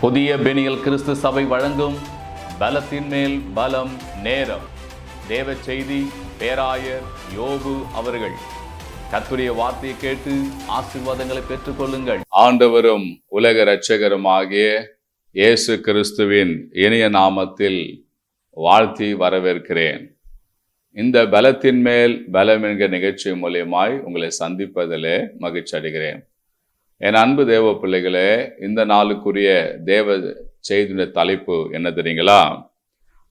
புதிய பெனியல் கிறிஸ்து சபை வழங்கும் பலத்தின் மேல் பலம் நேரம். தேவ செய்தி பேராயர் யோபு அவர்கள். கர்த்தருடைய வார்த்தையை கேட்டு ஆசீர்வாதங்களை பெற்றுக் கொள்ளுங்கள். ஆண்டவரும் உலக இரட்சகருமாகிய இயேசு கிறிஸ்துவின் இனிய நாமத்தில் வாழ்த்தி வரவேற்கிறேன். இந்த பலத்தின் மேல் பலம் என்கிற நிகழ்ச்சி மூலியமாய் உங்களை சந்திப்பதிலே மகிழ்ச்சி அடைகிறேன். என் அன்பு தேவ பிள்ளைகளே, இந்த நாளுக்குரிய தேவ செய்தியுடைய தலைப்பு என்ன தெரியுங்களா?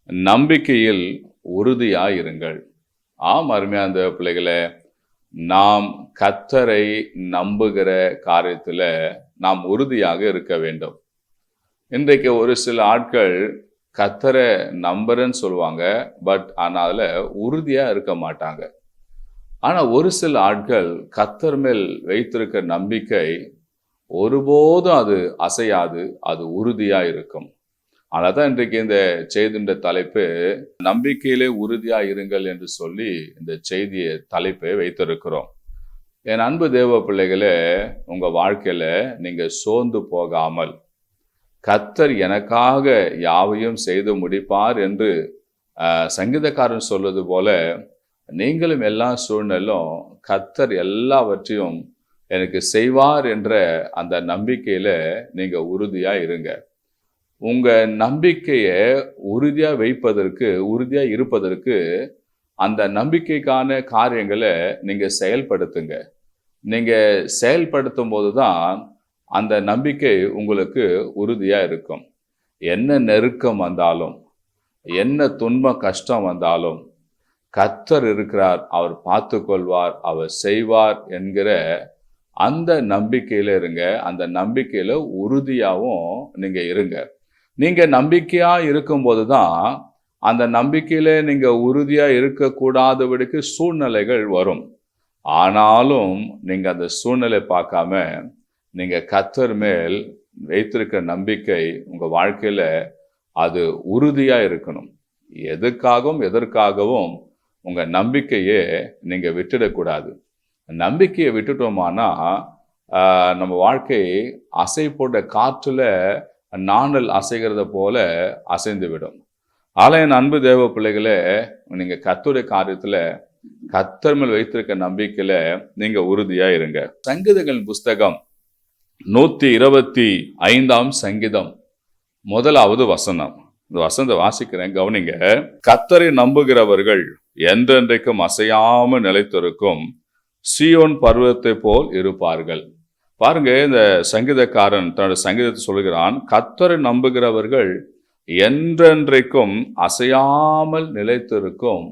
நம்பிக்கையில் உறுதியாயிருங்கள். அருமையான தேவ பிள்ளைகளே, நாம் கர்த்தரை நம்புகிற காரியத்தில் நாம் உறுதியாக இருக்க வேண்டும். இன்றைக்கு ஒரு சில ஆட்கள் கர்த்தரை நம்புறேன்னு சொல்லுவாங்க, ஆனால் உறுதியாக இருக்க மாட்டாங்க. ஆனால் ஒரு சில ஆட்கள் கர்த்தர் மேல் வைத்திருக்க நம்பிக்கை ஒருபோதும் அது அசையாது, அது உறுதியாக இருக்கும். அதனால தான் இன்றைக்கு இந்த செய்தியுடைய தலைப்பு நம்பிக்கையிலே உறுதியாக இருங்கள் என்று சொல்லி இந்த செய்தியை தலைப்பை வைத்திருக்கிறோம். என் அன்பு தேவ பிள்ளைகளே, உங்கள் வாழ்க்கையில் நீங்கள் சோர்ந்து போகாமல் கர்த்தர் எனக்காக யாவையும் செய்து முடிப்பார் என்று சங்கீதக்காரன் சொல்வது போல நீங்களும் எல்லா சூழ்நிலும் கர்த்தர் எல்லாவற்றையும் எனக்கு செய்வார் என்ற அந்த நம்பிக்கையில நீங்க உறுதியா இருங்க. உங்க நம்பிக்கையை உறுதியா வைப்பதற்கு, உறுதியா இருப்பதற்கு அந்த நம்பிக்கைக்கான காரியங்களை நீங்க செயல்படுத்துங்க. நீங்க செயல்படுத்தும் போதுதான் அந்த நம்பிக்கை உங்களுக்கு உறுதியா இருக்கும். என்ன நெருக்கம் வந்தாலும், என்ன துன்பம் கஷ்டம் வந்தாலும் கர்த்தர் இருக்கிறார், அவர் பார்த்து கொள்வார், அவர் செய்வார் என்கிற அந்த நம்பிக்கையில இருங்க. அந்த நம்பிக்கையில உறுதியாகவும் நீங்க இருங்க. நீங்க நம்பிக்கையா இருக்கும்போது தான் அந்த நம்பிக்கையில நீங்க உறுதியா இருக்கக்கூடாதபடிக்கு சூழ்நிலைகள் வரும். ஆனாலும் நீங்க அந்த சூழ்நிலை பார்க்காம நீங்க கர்த்தர் மேல் வைத்திருக்க நம்பிக்கை உங்க வாழ்க்கையில அது உறுதியா இருக்கணும். எதற்காகவும் உங்க நம்பிக்கையே நீங்க விட்டுடக்கூடாது. நம்பிக்கையை விட்டுட்டோமானா நம்ம வாழ்க்கை அசை போட்ட காற்றுல நாணல் அசைகிறத போல அசைந்து விடும். என் அன்பு தேவ பிள்ளைகளே, நீங்க கர்த்தருடைய காரியத்துல கர்த்தர் மேல் வைத்திருக்க நம்பிக்கையில நீங்க உறுதியா இருங்க. சங்கீதங்களின் புஸ்தகம் 125 சங்கீதம் 1வது வசனம். இந்த வசனத்தை வாசிக்கிறேன், கவனிங்க. கர்த்தரை நம்புகிறவர்கள் என்றென்றைக்கும் அசையாமல் நிலைத்திருக்கும் சீயோன் பர்வத்தை போல் இருப்பார்கள். பாருங்க, இந்த சங்கீதக்காரன் தன்னோட சங்கீதத்தை சொல்கிறான், கர்த்தரை நம்புகிறவர்கள் என்றென்றைக்கும் அசையாமல் நிலைத்திருக்கும்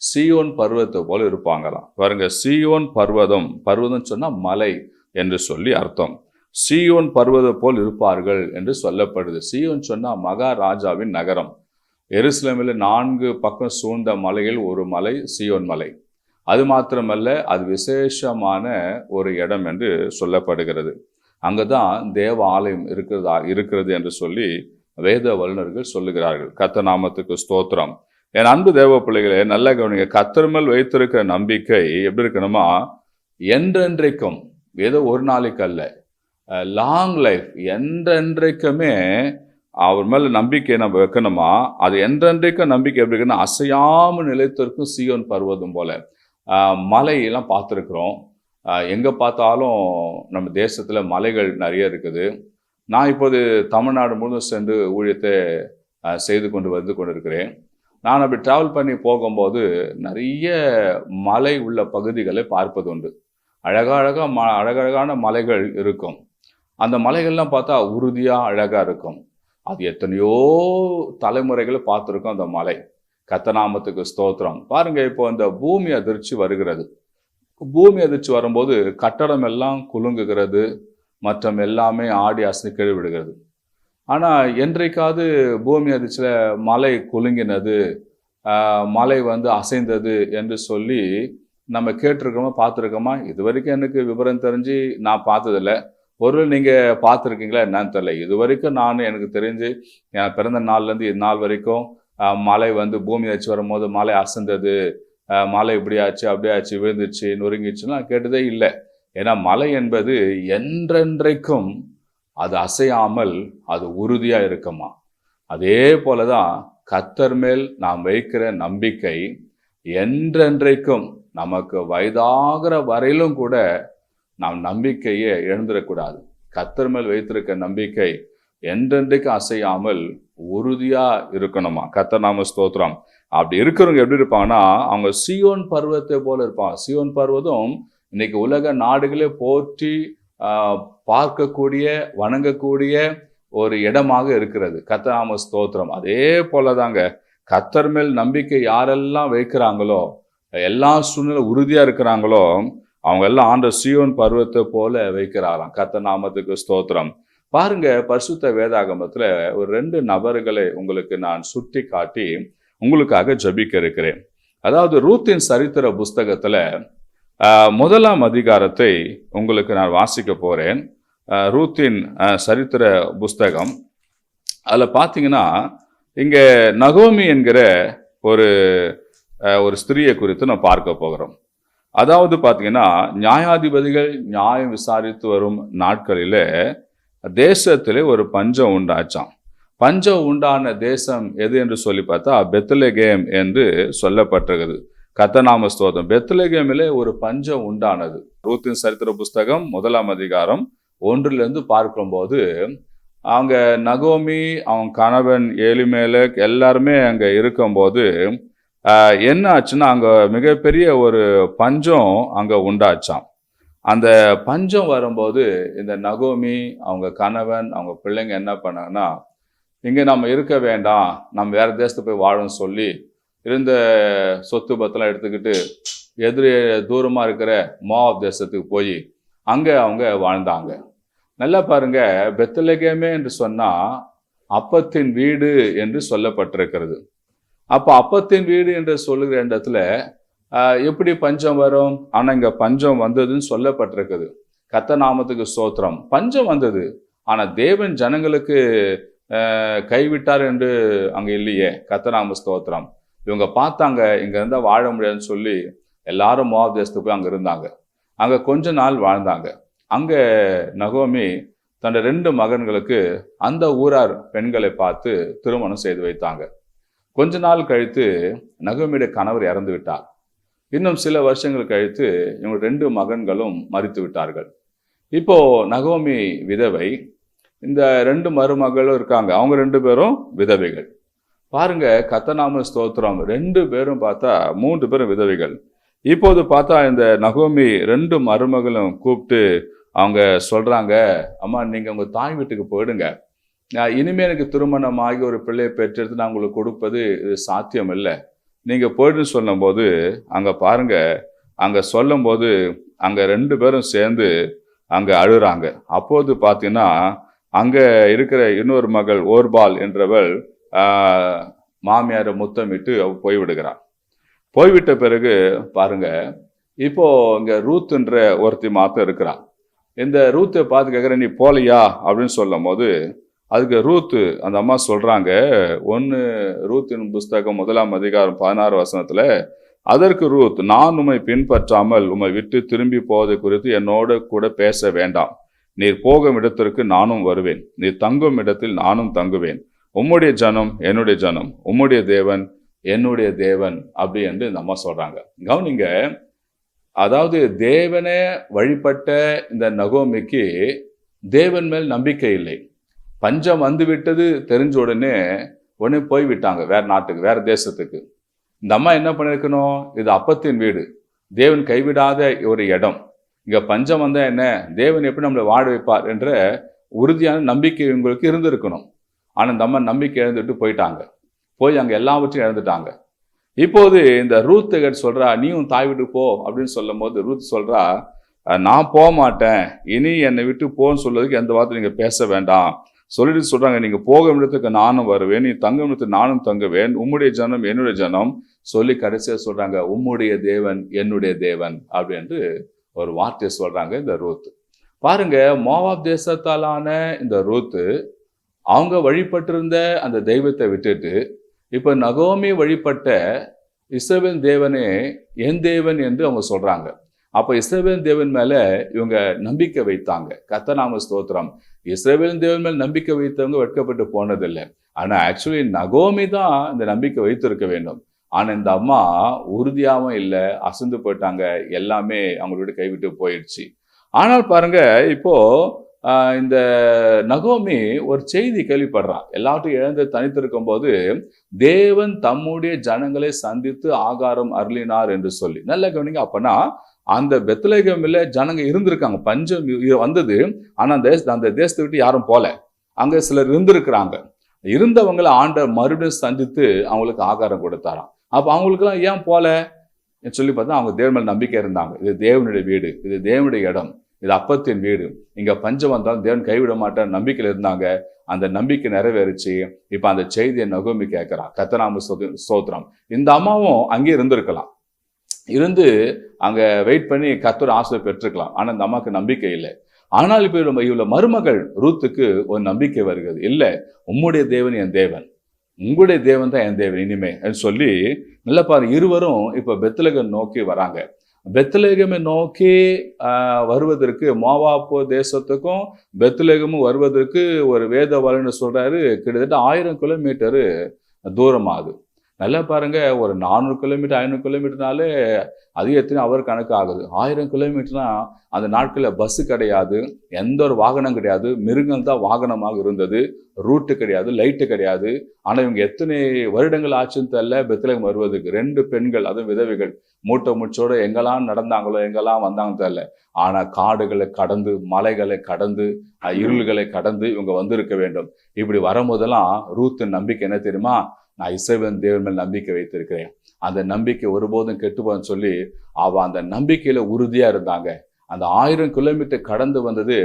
சீயோன் பர்வத்தை போல் இருப்பாங்களாம். பாருங்க, சீயோன் பர்வதம், பர்வதம் சொன்னா மலை என்று சொல்லி அர்த்தம். சீயோன் பர்வதம் போல் இருப்பார்கள் என்று சொல்லப்படுது. சீயோன் சொன்னா மகாராஜாவின் நகரம். எருசலேமில் 4 பக்கம் சூழ்ந்த மலையில் ஒரு மலை சீயோன் மலை. அது மாத்திரமல்ல, அது விசேஷமான ஒரு இடம் என்று சொல்லப்படுகிறது. அங்குதான் தேவ ஆலயம் இருக்கிறது என்று சொல்லி வேத வல்லுநர்கள் சொல்லுகிறார்கள். கர்த்தர் நாமத்துக்கு ஸ்தோத்திரம். என் அன்பு தேவ பிள்ளைகளே, நல்ல கவனிங்க. கர்த்தர் மேல் வைத்திருக்கிற நம்பிக்கை எப்படி இருக்கணுமா? என்றென்றைக்கும், ஏதோ ஒரு நாளைக்கு அல்ல, லாங் லைஃப், என்றென்றைக்குமே அவர் மேல நம்பிக்கை நம்ம வைக்கணுமா? அது என்றென்றைக்கும் நம்பிக்கை எப்படி இருக்குன்னா, அசையாமல் நிலைத்திருக்கும் சீயோன் பர்வதம் போல. மலையெல்லாம் பார்த்துருக்குறோம். எங்கே பார்த்தாலும் நம்ம தேசத்தில் மலைகள் நிறைய இருக்குது. நான் இப்போது தமிழ்நாடு முழுவதும் சென்று ஊழியத்தை செய்து கொண்டு கொண்டிருக்கிறேன். நான் அப்படி ட்ராவல் பண்ணி போகும்போது நிறைய மலை உள்ள பகுதிகளை பார்ப்பது உண்டு. அழகழகான மலைகள் இருக்கும். அந்த மலைகள்லாம் பார்த்தா உறுதியாக அழகாக இருக்கும். அது எத்தனையோ தலைமுறைகளை பார்த்துருக்கோம் அந்த மலை. கர்த்தநாமத்துக்கு ஸ்தோத்திரம். பாருங்க, இப்போ இந்த பூமி அதிர்ச்சி வருகிறது. பூமி அதிர்ச்சி வரும்போது கட்டடம் எல்லாம் குலுங்குகிறது, மற்றும் எல்லாமே ஆடி அசைந்து கீழ் விடுகிறது. ஆனால் என்றைக்காவது பூமி அதிர்ச்சியில் மலை குலுங்கினது, மலை அசைந்தது என்று சொல்லி நம்ம கேட்டிருக்கோமா, பார்த்துருக்கோமா? இது வரைக்கும் எனக்கு விவரம் தெரிஞ்சு நான் பார்த்ததில்லை. ஒருவேளை நீங்கள் பார்த்துருக்கீங்களா என்னன்னு தெரியல. இது வரைக்கும் எனக்கு தெரிஞ்சு என் பிறந்த நாள்லேருந்து இது நாள் வரைக்கும் மலை பூமி வச்சு வரும்போது மலை அசைந்தது, மலை இப்படி ஆச்சு அப்படி ஆச்சு, விழுந்துச்சு, நொறுங்கிச்சுன்னா கேட்டதே இல்லை. ஏன்னா மலை என்பது என்றென்றைக்கும் அது அசையாமல் அது உறுதியா இருக்குமா. அதே போலதான் கர்த்தர் மேல் நாம் வைக்கிற நம்பிக்கை என்றென்றைக்கும், நமக்கு வயதாகிற வரையிலும் கூட நாம் நம்பிக்கையை இழந்துடக்கூடாது. கர்த்தர் மேல் வைத்திருக்க நம்பிக்கை என்றென்றைக்கு அசையாமல் உறுதியா இருக்கணுமா. கர்த்தர் நாம ஸ்தோத்திரம். அப்படி இருக்கிறவங்க எப்படி இருப்பாங்கன்னா, அவங்க சீயோன் பர்வத்தை போல இருப்பாங்க. சீயோன் பர்வதம் இன்னைக்கு உலக நாடுகளே போற்றி பார்க்கக்கூடிய, வணங்கக்கூடிய ஒரு இடமாக இருக்கிறது. கர்த்தர் நாம ஸ்தோத்திரம். அதே போலதாங்க கர்த்தர் மேல் நம்பிக்கை யாரெல்லாம் வைக்கிறாங்களோ, எல்லா சூழ்நிலை உறுதியா இருக்கிறாங்களோ, அவங்க எல்லாம் ஆண்டவர் சீயோன் பர்வத்தை போல வைக்கிறாராம். கர்த்தர் நாமத்துக்கு ஸ்தோத்திரம். பாருங்க, பரிசுத்த வேதாகமத்துல ஒரு 2 நபர்களை உங்களுக்கு நான் சுட்டி காட்டி உங்களுக்காக ஜெபிக்க இருக்கிறேன். அதாவது ரூத்தின் சரித்திர புஸ்தகத்துல 1ஆம் அதிகாரத்தை உங்களுக்கு நான் வாசிக்க போறேன். ரூத்தின் சரித்திர புஸ்தகம். அதுல பாத்தீங்கன்னா, இங்க நகோமி என்கிற ஒரு ஸ்திரியை குறித்து நம்ம பார்க்க போகிறோம். அதாவது பாத்தீங்கன்னா, நியாயாதிபதிகள் நியாயம் விசாரித்து வரும் நாட்களிலே தேசத்திலே ஒரு பஞ்சம் உண்டாச்சாம். பஞ்சம் உண்டான தேசம் எது என்று சொல்லி பார்த்தா பெத்லெகேம் என்று சொல்லப்பட்டிருக்குது. கர்த்தர் நாம ஸ்தோத்திரம். பெத்லெகேமிலே ஒரு பஞ்சம் உண்டானது. ரூத்தின் சரித்திர புஸ்தகம் 1ஆம் அதிகாரம் 1 பார்க்கும்போது, அவங்க நகோமி, அவங்க கணவன் எலிமெலெக் எல்லாருமே அங்க இருக்கும்போது என்ன ஆச்சுன்னா, அங்க மிகப்பெரிய ஒரு பஞ்சம் அங்க உண்டாச்சாம். அந்த பஞ்சம் வரும்போது இந்த நகோமி, அவங்க கணவன், அவங்க பிள்ளைங்க என்ன பண்ணாங்கன்னா, இங்க நம்ம இருக்க வேண்டாம், நம்ம வேற தேசத்துக்கு போய் வாழணும்னு சொல்லி இருந்த சொத்து பத்தெல்லாம் எடுத்துக்கிட்டு தூரமா இருக்கிற மோவாப் தேசத்துக்கு போய் அங்க அவங்க வாழ்ந்தாங்க. நல்லா பாருங்க, பெத்லெகேமே என்று சொன்னா அப்பத்தின் வீடு என்று சொல்லப்பட்டிருக்கிறது. அப்ப அப்பத்தின் வீடு என்று சொல்லுகிற இடத்துல எப்படி பஞ்சம் வரும்? ஆனா இங்க பஞ்சம் வந்ததுன்னு சொல்லப்பட்டிருக்குது. கர்த்தர் நாமத்துக்கு ஸ்தோத்திரம். பஞ்சம் வந்தது, ஆனா தேவன் ஜனங்களுக்கு கைவிட்டார் என்று அங்க இல்லையே. கர்த்தர் நாம ஸ்தோத்திரம். இவங்க பார்த்தாங்க, இங்க இருந்தா வாழ முடியாதுன்னு சொல்லி எல்லாரும் மோவாப் தேசத்துக்கு போய் அங்க இருந்தாங்க. அங்க கொஞ்ச நாள் வாழ்ந்தாங்க. அங்க நகோமி தன் 2 மகன்களுக்கு அந்த ஊரார் பெண்களை பார்த்து திருமணம் செய்து வைத்தாங்க. கொஞ்ச நாள் கழித்து நகோமியுடைய கணவர் இறந்து விட்டார். இன்னும் சில வருஷங்கள் கழித்து இவங்க 2 மகன்களும் மரித்து விட்டார்கள். இப்போ நகோமி விதவை, இந்த 2 மருமகளும் இருக்காங்க, அவங்க 2 பேரும் விதவைகள். பாருங்க, கர்த்தர் நாம ஸ்தோத்திரம். 2 பேரும் பார்த்தா 3 பேரும் விதவைகள். இப்போது பார்த்தா இந்த நகோமி 2 மருமகளும் கூப்பிட்டு அவங்க சொல்றாங்க, அம்மா நீங்க உங்க தாய் வீட்டுக்கு போயிடுங்க, இனிமே எனக்கு திருமணமாகி ஒரு பிள்ளையை பெற்றெடுத்து நான் உங்களுக்கு கொடுப்பது இது சாத்தியம் இல்லை, நீங்க போயிடுன்னு சொல்லும் போது அங்க பாருங்க, அங்க சொல்லும் போது அங்க 2 பேரும் சேர்ந்து அங்க அழுறாங்க. அப்போது பார்த்தீங்கன்னா, அங்க இருக்கிற இன்னொரு மகள் ஓர்பால் என்றவள் மாமியாரை முத்தமிட்டு அவ போய்விடுகிறான். போய்விட்ட பிறகு பாருங்க, இப்போ இங்க ரூத்ன்ற ஒருத்தி மாத்திரம் இருக்கிறான். இந்த ரூத்தை பார்த்து கேட்குற, நீ போலையா அப்படின்னு சொல்லும் போது அதுக்கு ரூத்து அந்த அம்மா சொல்றாங்க, 1 ரூத்தின் புஸ்தகம் 1ஆம் அதிகாரம் 16 வசனத்துல, அதற்கு ரூத், நான் உம்மை பின்பற்றாமல் உம்மை விட்டு திரும்பி போவதை குறித்து என்னோட கூட பேச வேண்டாம். நீர் போகும் இடத்திற்கு நானும் வருவேன், நீர் தங்கும் இடத்தில் நானும் தங்குவேன். உம்முடைய ஜனம் என்னுடைய ஜனம், உம்முடைய தேவன் என்னுடைய தேவன் அப்படி என்று இந்த அம்மா சொல்றாங்க. கவனிங்க, அதாவது தேவனே வழிபட்ட இந்த நகோமிக்கு தேவன் மேல் நம்பிக்கை இல்லை. பஞ்சம் வந்து விட்டது தெரிஞ்ச உடனே போய்விட்டாங்க வேற நாட்டுக்கு, வேற தேசத்துக்கு. இந்த அம்மா என்ன பண்ணிருக்கணும்? இது அப்பத்தின் வீடு, தேவன் கைவிடாத ஒரு இடம். இங்க பஞ்சம் வந்தா என்ன, தேவன் எப்படி நம்மளை வாழ வைப்பார் என்ற உறுதியான நம்பிக்கை இவங்களுக்கு இருந்திருக்கணும். ஆனா இந்த அம்மா நம்பிக்கை இழந்துட்டு போயிட்டாங்க. போய் அங்க எல்லாவற்றையும் இழந்துட்டாங்க. இப்போது இந்த ரூத் சொல்றா, நீயும் தாய் வீட்டுக்கு போ அப்படின்னு சொல்லும் போது ரூத் சொல்றா, நான் போக மாட்டேன், இனி என்னை விட்டு போன்னு சொல்றதுக்கு எந்த வார்த்தை நீங்க பேச வேண்டாம் சொல்லிட்டு சொல்றாங்க, நீங்க போகும் இடத்துக்கு நானும் வருவேன், நீ தங்கும் இடத்துக்கு நானும் தங்குவேன், உம்முடைய ஜனம் என்னுடைய ஜனம் சொல்லி கடைசியா சொல்றாங்க, உம்முடைய தேவன் என்னுடைய தேவன் அப்படின்னு ஒரு வார்த்தையை சொல்றாங்க இந்த ரூத். பாருங்க, மோவாப் தேசத்தாலான இந்த ரூத்து அவங்க வழிபட்டிருந்த அந்த தெய்வத்தை விட்டுட்டு இப்ப நகோமி வழிபட்ட இஸ்ரவேல் தேவனே என் தேவன் என்று அவங்க சொல்றாங்க. அப்ப இஸ்ரவேல் தேவன் மேல இவங்க நம்பிக்கை வைத்தாங்க. கர்த்தநாம ஸ்தோத்திரம். இஸ்ரவேல் தேவன் மேல் நம்பிக்கை வைத்தவங்க வெட்கப்பட்டு போனதில்லை. ஆனா ஆக்சுவலி நகோமி தான் இந்த நம்பிக்கை வைத்திருக்க வேண்டும். ஆனா இந்த அம்மா உறுதியாவும் இல்லை, அசந்து போயிட்டாங்க. எல்லாமே அவங்களோட கைவிட்டு போயிடுச்சு. ஆனால் பாருங்க, இப்போ இந்த நகோமி ஒரு செய்தி கேள்விப்படுறான். எல்லாத்தையும் இழந்து தனித்திருக்கும் போது தேவன் தம்முடைய ஜனங்களை சந்தித்து ஆகாரம் அருளினார் என்று சொல்லி. நல்ல கவனிங்க. அப்பனா அந்த பெத்லகேமில் ஜனங்க இருந்திருக்காங்க. பஞ்சம் வந்தது. ஆனா அந்த தேசத்தை விட்டு யாரும் போல. அங்க சிலர் இருந்திருக்கிறாங்க. இருந்தவங்களை ஆண்டவர் மறுபடியும் சந்தித்து அவங்களுக்கு ஆகாரம் கொடுத்தாராம். அப்ப அவங்களுக்கெல்லாம் ஏன் போல சொல்லி பார்த்தா அவங்க தேவன் மேல் நம்பிக்கை இருந்தாங்க. இது தேவனுடைய வீடு, இது தேவனுடைய இடம், இது அப்பத்தின் வீடு, இங்க பஞ்சம் வந்தாலும் தேவன் கைவிட மாட்டார் நம்பிக்கையில இருந்தாங்க. அந்த நம்பிக்கை நிறைவேறிச்சு. இப்ப அந்த செய்தியை நகோமி கேட்கிறான். கர்த்தநாம ஸ்தோத்திரம். இந்த அம்மாவும் அங்கே இருந்திருக்கலாம், இருந்து அங்க வெயிட் பண்ணி கர்த்தர் ஆசீர்வாதம் பெற்றுக்கலாம். ஆனா இந்த அம்மாவுக்கு நம்பிக்கை இல்லை. ஆனால் இப்ப இவ்வளவு மருமகள் ரூத்துக்கு ஒரு நம்பிக்கை வருகிறது. இல்லை, உம்முடைய தேவன் என் தேவன், உங்களுடைய தேவன் தான் என் தேவன் இனிமே சொல்லி நல்லா பாரு. இருவரும் இப்ப பெத்லகேம் நோக்கி வராங்க. பெத்லகேமை நோக்கி வருவதற்கு மோவாப் தேசத்துக்கும் பெத்லகேமும் வருவதற்கு ஒரு வேத வல்லுநர் சொல்றாரு, கிட்டத்தட்ட 1000 கிலோமீட்டரு தூரமாகுது. நல்லா பாருங்க, ஒரு 400 கிலோமீட்டர் 500 கிலோமீட்டர்னாலே அது எத்தனை அவர் கணக்கு ஆகுது. 1000 கிலோமீட்டர்னா அந்த நாட்களில் பஸ்ஸு கிடையாது, எந்த ஒரு வாகனம் கிடையாது, மிருகங்கள் தான் வாகனமாக இருந்தது. ரூட்டு கிடையாது, லைட்டு கிடையாது. ஆனால் இவங்க எத்தனை வருடங்கள் ஆச்சுன்னு தெரியல பெத்லகேம் வருவதுக்கு. 2 பெண்கள், அதுவும் விதவைகள், மூட்டை முச்சோட எங்கெல்லாம் நடந்தாங்களோ எங்கெல்லாம் வந்தாங்கன்னு தெரியல. ஆனால் காடுகளை கடந்து, மலைகளை கடந்து, இருள்களை கடந்து இவங்க வந்திருக்க வேண்டும். இப்படி வரும்போதெல்லாம் ரூத்தின் நம்பிக்கை என்ன தெரியுமா? நான் இஸ்ரவேல் தேவன் மேல் நம்பிக்கை வைத்திருக்கிறேன், அந்த நம்பிக்கை ஒருபோதும் கெட்டுப்போன்னு சொல்லி அவ அந்த நம்பிக்கையில உறுதியா இருந்தாங்க. அந்த 1000 கிலோமீட்டர் கடந்து வந்தது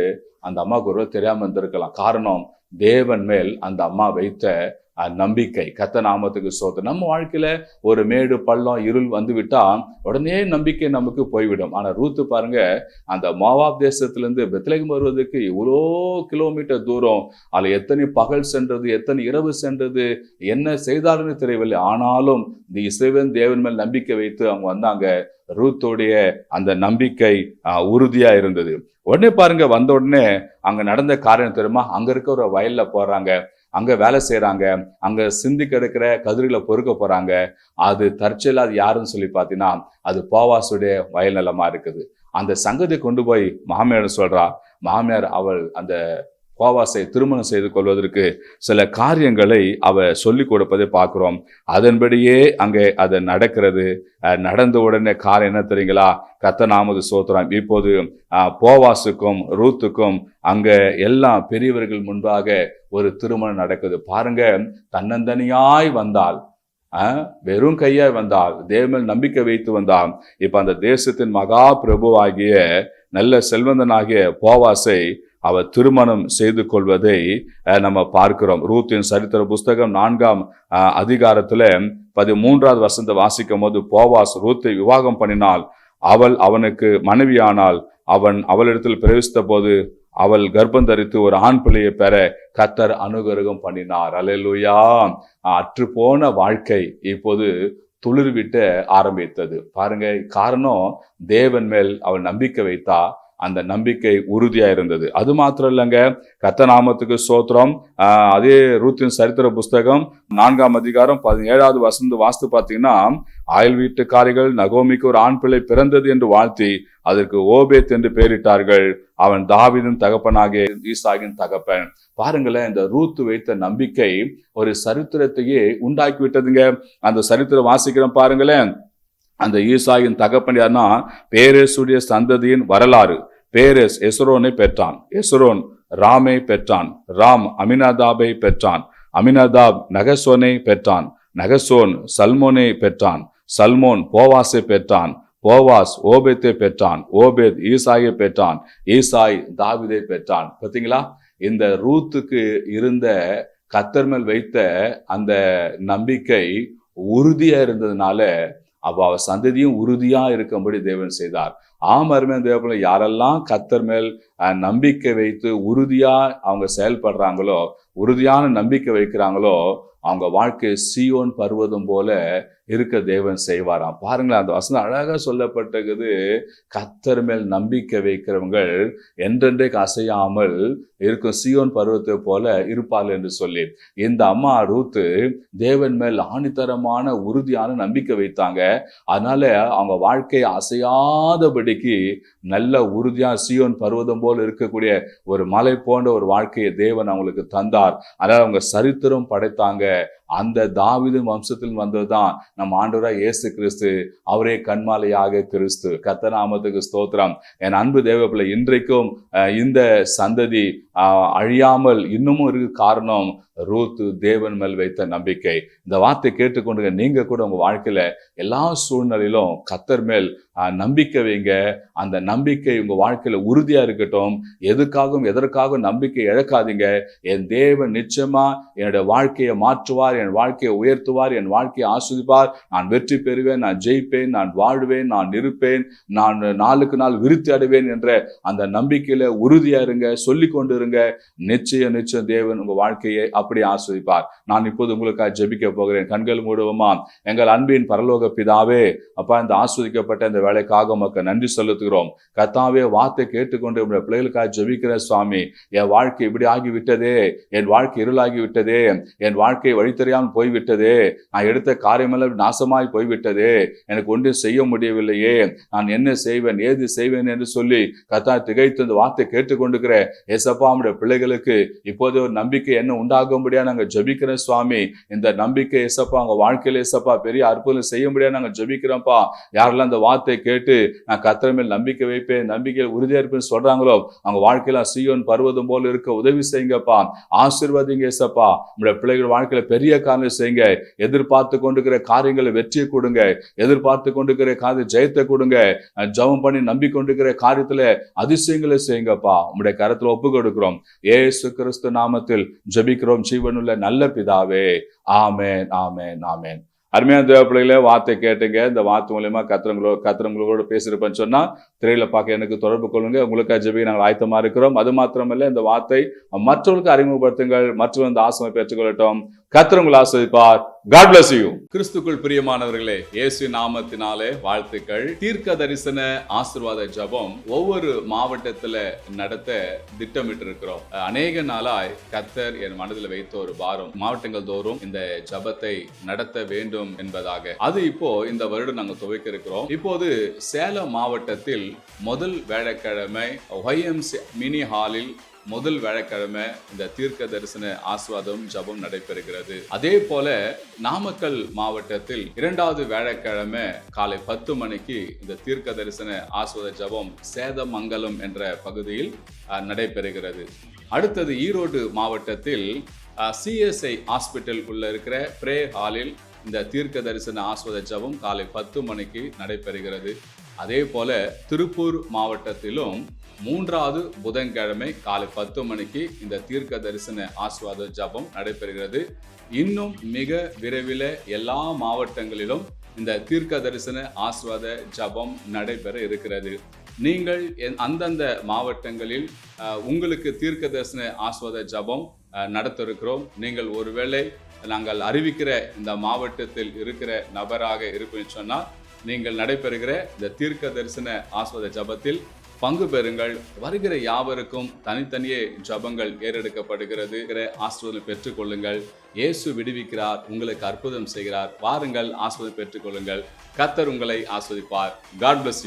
அந்த அம்மாவுக்கு ஒரு தெரியாம இருந்திருக்கலாம். காரணம், தேவன் மேல் அந்த அம்மா வைத்த நம்பிக்கை. கர்த்தர் நாமத்துக்கு ஸ்தோத்திரம். நம்ம வாழ்க்கையில ஒரு மேடு பள்ளம் இருள் வந்து விட்டா உடனே நம்பிக்கை நமக்கு போய்விடும். ஆனா ரூத்து பாருங்க, அந்த மோவாப் தேசத்திலிருந்து பெத்லகேம் வருவதற்கு இவ்வளோ கிலோமீட்டர் தூரம், அதுல எத்தனை பகல் சென்றது, எத்தனை இரவு சென்றது, என்ன செய்தாருன்னு தெரியவில்லை. ஆனாலும் இந்த இஸ்ரவேல் தேவன் மேல் நம்பிக்கை வைத்து அவங்க வந்தாங்க. ரூத்தோடைய அந்த நம்பிக்கை உறுதியா இருந்தது. உடனே பாருங்க, வந்த உடனே அங்க நடந்த காரியம் தெரியுமா? அங்க இருக்க ஒரு வயல்ல போறாங்க, அங்க வேலை செய்யறாங்க, அங்க சிந்தி கிடக்கிற கதிர்களை பொறுக்க போறாங்க. அது தற்செயலா அது யாருன்னு சொல்லி பார்த்தீங்கன்னா அது போவாசுடைய வயல் நிலமா இருக்குது. அந்த சங்கத்தை கொண்டு போய் மாமியார் சொல்றா. மாமியார் அவள் அந்த போவாசை திருமணம் செய்து கொள்வதற்கு சில காரியங்களை அவ சொல்லி கொடுப்பதை பார்க்கிறோம். அதன்படியே அங்கே அது நடக்கிறது. நடந்த உடனே காரியம் என்ன தெரியுங்களா? கர்த்தர் நாமது ஸ்தோத்திரம். இப்போது போவாசுக்கும் ரூத்துக்கும் அங்க எல்லா பெரியவர்கள் முன்பாக ஒரு திருமணம் நடக்குது. பாருங்க, தன்னந்தனியாய் வந்தால், வெறும் கையாய் வந்தால், தேவன் நம்பிக்கை வைத்து வந்தால், இப்ப அந்த தேசத்தின் மகா பிரபுவாகிய நல்ல செல்வந்தனாகிய போவாசை அவர் திருமணம் செய்து கொள்வதை நம்ம பார்க்கிறோம். ரூத்தின் சரித்திர புஸ்தகம் 4ஆம் அதிகாரத்துல 13வது வசனத்தை வாசிக்கும் போது, போவாஸ் ரூத்தை விவாகம் பண்ணினால், அவள் அவனுக்கு மனைவியானால், அவன் அவளிடத்தில் பிரவேசித்த போது அவள் கர்ப்பம் தரித்து ஒரு ஆண் பிள்ளையை பெற கர்த்தர் அனுகிரகம் பண்ணினார். அல்லேலூயா. அற்று போன வாழ்க்கை இப்போது துளிர்விட்ட ஆரம்பித்தது. பாருங்க, காரணம் தேவன் மேல் அவள் நம்பிக்கை வைத்தா, அந்த நம்பிக்கை உறுதியா இருந்தது. அது மாத்திரம் இல்லைங்க, கர்த்தர் நாமத்துக்கு ஸ்தோத்திரம். அதே ரூத்தின் சரித்திர புஸ்தகம் 4ஆம் அதிகாரம் 17வது வசனம் வாசித்து பார்த்தீங்கன்னா, அயல் வீட்டுக்காரிகள் நகோமிக்கு ஒரு ஆண் பிள்ளை பிறந்தது என்று வாழ்த்தி அதற்கு ஓபேத் என்று பெயரிட்டார்கள். அவன் தாவீதின் தகப்பனாகிய ஈசாயின் தகப்பன். பாருங்களேன், இந்த ரூத்து வைத்த நம்பிக்கை ஒரு சரித்திரத்தையே உண்டாக்கி விட்டதுங்க. அந்த சரித்திரம் வாசிக்கிறோம் பாருங்களேன். அந்த ஈசாயின் தகப்பன் யாருன்னா பேரேசுடைய சந்ததியின் வரலாறு. பேரேஸ் எஸ்ரோனை பெற்றான், எஸ்ரோன் ராமை பெற்றான், ராம் அமினதாபை பெற்றான், அமினதாப் நகசோனை பெற்றான், நகசோன் சல்மோனை பெற்றான், சல்மோன் போவாசை பெற்றான், போவாஸ் ஓபேத்தை பெற்றான், ஓபேத் ஈசாயை பெற்றான், ஈசாய் தாவீதை பெற்றான். பார்த்தீங்களா? இந்த ரூத்துக்கு இருந்த கர்த்தர் மேல் வைத்த அந்த நம்பிக்கை உறுதியா இருந்ததுனால அவ சந்ததியும் உறுதியா இருக்கும்படி தேவன் செய்தார். அருமையான தேவனை யாரெல்லாம் கர்த்தர் மேல் நம்பிக்கை வைத்து உறுதியா அவங்க செயல்படுறாங்களோ, உறுதியான நம்பிக்கை வைக்கிறாங்களோ, அவங்க வாழ்க்கை சீயோன் பர்வதம் போல இருக்க தேவன் செய்வாராம். பாருங்களேன், அந்த வசனம் அழகா சொல்லப்பட்டிருக்குது. கர்த்தர் மேல் நம்பிக்கை வைக்கிறவங்கள் என்றென்றைக்கு அசையாமல் இருக்கும் சீயோன் பருவத்தை போல இருப்பார்கள் என்று சொல்லி, இந்த அம்மா ரூத்து தேவன் மேல் ஆணித்தரமான உறுதியான நம்பிக்கை வைத்தாங்க. அதனால அவங்க வாழ்க்கையை அசையாதபடிக்கு நல்ல உறுதியா சீயோன் பர்வதம் போல இருக்கக்கூடிய ஒரு மலை போன்ற ஒரு வாழ்க்கையை தேவன் அவங்களுக்கு தந்தார். அதனால அவங்க சரித்திரம் படைத்தாங்க. அந்த தாவீது வம்சத்தில் வந்ததுதான் நம்ம ஆண்டவராய் இயேசு கிறிஸ்து. அவரே கன்மாலையாக கிறிஸ்து. கர்த்தர் நாமத்துக்கு ஸ்தோத்திரம். என் அன்பு தேவ பிள்ளை, இன்றைக்கும் இந்த சந்ததி அழியாமல் இன்னமும் இருக்கு. காரணம் ரூத்து தேவன் மேல் வைத்த நம்பிக்கை. இந்த வார்த்தை கேட்டுக்கொண்டு நீங்க கூட உங்க வாழ்க்கையில எல்லா சூழ்நிலையிலும் கர்த்தர் மேல் நம்பிக்கை வைங்க. அந்த நம்பிக்கை உங்க வாழ்க்கையில உறுதியா இருக்கட்டும். எதற்காகவும் நம்பிக்கை இழக்காதீங்க. என் தேவன் நிச்சயமா என்னுடைய வாழ்க்கையை மாற்றுவார், என் வாழ்க்கையை உயர்த்துவார், என் வாழ்க்கையை ஆஸ்வதிப்பார். நான் வெற்றி பெறுவேன், நான் ஜெயிப்பேன், நான் வாழ்வேன், நான் இருப்பேன், நான் நாளுக்கு நாள் விருத்தி அடைவேன் என்ற அந்த நம்பிக்கையில உறுதியா இருங்க, சொல்லி கொண்டு இருங்க. நிச்சயம் தேவன் உங்க வாழ்க்கையை அப்படி ஆஸ்வதிப்பார். நான் இப்போது உங்களுக்காக ஜெபிக்க போகிறேன். கண்கள் மூடுவோமா? எங்கள் அன்பின் பரலோக பிதாவே, அப்பா, இந்த ஆஸ்வதிக்கப்பட்ட இந்த வேலைக்காக உமக்கு நன்றி செலுத்துகிறோம். கர்த்தாவே, வார்த்தை கேட்டுக்கொண்டு உங்களுடைய பிள்ளைகளுக்காக ஜெபிக்கிறேன் சுவாமி. என் வாழ்க்கை இப்படி ஆகிவிட்டதே, என் வாழ்க்கை இருளாகி விட்டதே, என் வாழ்க்கை வழி தெரியாமல் போய்விட்டதே, நான் எடுத்த காரியமெல்லாம் நாசமாய் போய்விட்டதே, எனக்கு ஒன்றும் செய்ய முடியவில்லையே, நான் என்ன செய்வேன், ஏது செய்வேன் என்று சொல்லி கர்த்தா திகைத்து இந்த வார்த்தை கேட்டுக்கொண்டிருக்கிற ஏசப்பா நம்முடைய பிள்ளைகளுக்கு இப்போது ஒரு நம்பிக்கை என்ன உண்டாகும்படியா நாங்கள் ஜெபிக்கிறேன் சுவாமி. இந்த நம்பிக்கை ஏசப்பா அவங்க வாழ்க்கையில ஏசப்பா பெரிய அற்புதம் செய்ய முடியாது நாங்கள் ஜெபிக்கிறோம்ப்பா. யாரெல்லாம் இந்த வார்த்தை கேட்டு நான் கர்த்தர் மேல் நம்பிக்கை வைப்பேன், நம்பிக்கையில் உறுதியா இருப்பேன்னு சொல்றாங்களோ அவங்க வாழ்க்கையில சீயோன் பர்வதம் போல இருக்க உதவி செய்யுங்கப்பா. ஆசீர்வதிங்க ஏசப்பா. நம்முடைய பிள்ளைகள் வாழ்க்கையில பெரிய காரியங்களை செய்யுங்க. எதிர்பார்த்து கொண்டிருக்கிற காரியங்களை வெற்றியை கொடுங்க, எதிர்பார்த்து கொண்டிருக்கிற காரிய ஜெயத்தை கொடுங்க. ஜெபம் பண்ணி நம்பிக்கொண்டிருக்கிற காரியத்துல அதிசயங்களை செய்யுங்கப்பா. உங்களுடைய கரத்துல ஒப்பு கொடுக்கிறோம். இயேசு கிறிஸ்து நாமத்தில் ஜெபிக்கிறோம் ஜீவனுள்ள நல்ல பிதாவே. ஆமென், ஆமென், ஆமென். அருமையான தேவ பிள்ளைகளே, வார்த்தை கேட்டுங்க. இந்த வார்த்தை மூலமா கத்திரங்களோட பேசியிருப்பேன்னு சொன்னா திரையில பார்க்க எனக்கு தொடர்பு கொள்ளுங்க. உங்களுக்கு ஜெபிக்க நாங்கள் ஆயத்தமா இருக்கிறோம். அது மாத்திரமல்ல, இந்த வார்த்தை மற்றவர்களுக்கு அறிமுகப்படுத்துங்கள். மற்றவர்கள் இந்த ஆசீர்வாதத்தை பெற்றுக்கொள்ளட்டும். கர்த்தர் உங்களை ஆசீர்வதிப்பார். God bless you. கிறிஸ்துக்குள் பிரியமானவர்களே, இயேசு நாமத்தினாலே வாழ்த்துக்கள். தீர்க்க தரிசன ஆசீர்வாத ஜெபம் ஒவ்வொரு மாவட்டத்துல நடத்த திட்டமிட்டு இருக்கிறோம். அநேக நாளாய் கர்த்தர் என் மனதில் வைத்த ஒரு பாரம், மாவட்டங்கள் தோறும் இந்த ஜெபத்தை நடத்த வேண்டும் என்பதாக. அது இப்போ இந்த வருடம் நாங்கள் துவக்க இருக்கிறோம். இப்போது சேலம் மாவட்டத்தில் முதல் வியாழக்கிழமை YMCA மினி ஹாலில் முதல் வியாழக்கிழமை இந்த தீர்க்க தரிசன ஆசீர்வாதம் ஜெபம் நடைபெறுகிறது. அதே போல நாமக்கல் மாவட்டத்தில் இரண்டாவது வியாழக்கிழமை காலை 10 மணிக்கு இந்த தீர்க்க தரிசன ஆசீர்வாத ஜெபம் சேதமங்கலம் என்ற பகுதியில் நடைபெறுகிறது. அடுத்தது ஈரோடு மாவட்டத்தில் CSI ஹாஸ்பிட்டல் உள்ள இருக்கிற பிரே ஹாலில் இந்த தீர்க்க தரிசன ஆசீர்வாத ஜெபம் காலை 10 மணிக்கு நடைபெறுகிறது. அதே போல திருப்பூர் மாவட்டத்திலும் மூன்றாவது புதன்கிழமை காலை 10 மணிக்கு இந்த தீர்க்க தரிசன ஆசீர்வாத ஜெபம் நடைபெறுகிறது. இன்னும் மிக விரைவில் எல்லா மாவட்டங்களிலும் இந்த தீர்க்க தரிசன ஆசீர்வாத ஜெபம் நடைபெற இருக்கிறது. நீங்கள் அந்தந்த மாவட்டங்களில் உங்களுக்கு தீர்க்க தரிசன ஆசீர்வாத ஜெபம் நடத்த இருக்கிறோம். நீங்கள் ஒருவேளை நாங்கள் அறிவிக்கிற இந்த மாவட்டத்தில் இருக்கிற நபராக இருப்பேன்னு சொன்னால் நீங்கள் நடைபெறுகிற இந்த தீர்க்க தரிசன ஆசீர்வாத ஜெபத்தில் பங்கு பெறுங்கள். வருகிற யாவருக்கும் தனித்தனியே ஜெபங்கள் ஏறெடுக்கப்படுகிறது. ஆசீர்வாதம் பெற்றுக்கொள்ளுங்கள். இயேசு விடுவிக்கிறார், உங்களுக்கு அற்புதம் செய்கிறார். வாருங்கள், ஆசீர்வாதம் பெற்றுக்கொள்ளுங்கள். கர்த்தர் உங்களை ஆசீர்வதிப்பார். God bless you.